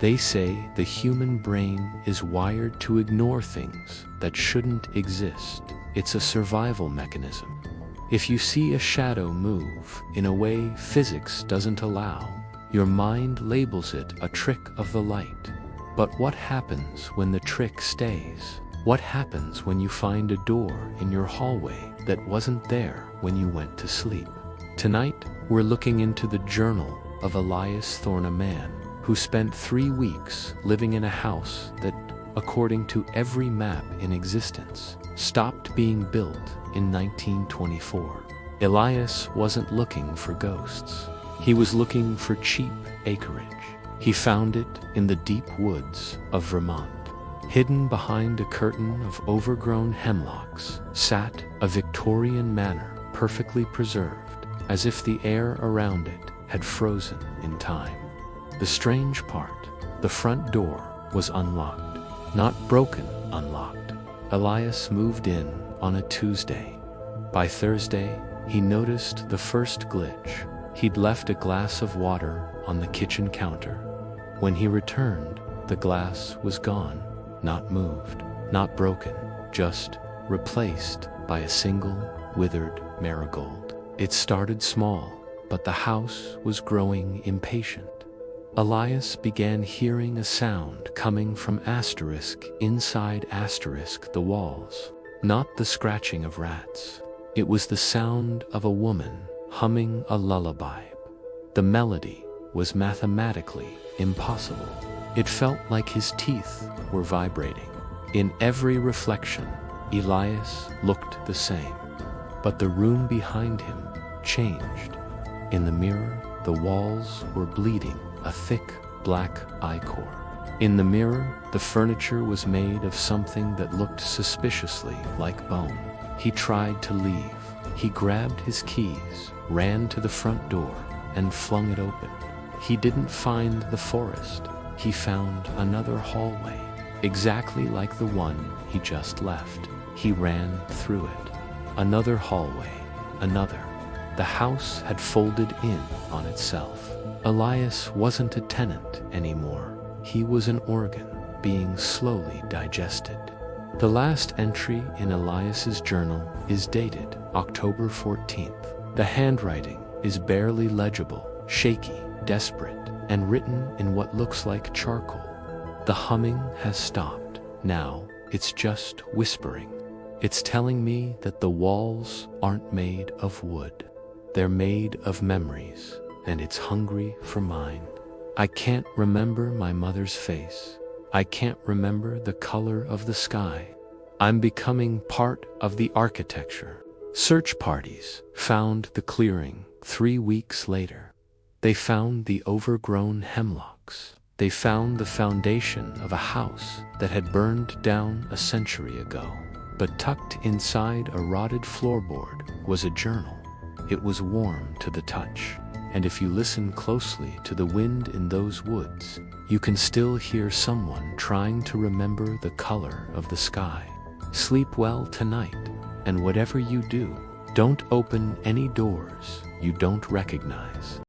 They say the human brain is wired to ignore things that shouldn't exist. It's a survival mechanism. If you see a shadow move in a way physics doesn't allow, your mind labels it a trick of the light. But what happens when the trick stays? What happens when you find a door in your hallway that wasn't there when you went to sleep? Tonight, we're looking into the journal of Elias Thorne, a man who spent 3 weeks living in a house that, according to every map in existence, stopped being built in 1924. Elias wasn't looking for ghosts. He was looking for cheap acreage. He found it in the deep woods of Vermont. Hidden behind a curtain of overgrown hemlocks sat a Victorian manor, perfectly preserved, as if the air around it had frozen in time. The strange part, the front door was unlocked. Not broken, unlocked. Elias moved in on a Tuesday. By Thursday, he noticed the first glitch. He'd left a glass of water on the kitchen counter. When he returned, the glass was gone, not moved, not broken, just replaced by a single withered marigold. It started small, but the house was growing impatient. Elias began hearing a sound coming from asterisk inside asterisk the walls. Not the scratching of rats. It was the sound of a woman humming a lullaby. The melody was mathematically impossible. It felt like his teeth were vibrating. In every reflection, Elias looked the same. But the room behind him changed. In the mirror, the walls were bleeding a thick black ichor. In the mirror, the furniture was made of something that looked suspiciously like bone. He tried to leave. He grabbed his keys, ran to the front door, and flung it open. He didn't find the forest. He found another hallway, exactly like the one he just left. He ran through it. Another hallway, another. The house had folded in on itself. Elias wasn't a tenant anymore. He was an organ, being slowly digested. The last entry in Elias's journal is dated October 14th. The handwriting is barely legible, shaky, desperate, and written in what looks like charcoal. The humming has stopped. Now, it's just whispering. It's telling me that the walls aren't made of wood. They're made of memories, and it's hungry for mine. I can't remember my mother's face. I can't remember the color of the sky. I'm becoming part of the architecture. Search parties found the clearing 3 weeks later. They found the overgrown hemlocks. They found the foundation of a house that had burned down a century ago. But tucked inside a rotted floorboard was a journal. It was warm to the touch. And if you listen closely to the wind in those woods, you can still hear someone trying to remember the color of the sky. Sleep well tonight, and whatever you do, don't open any doors you don't recognize.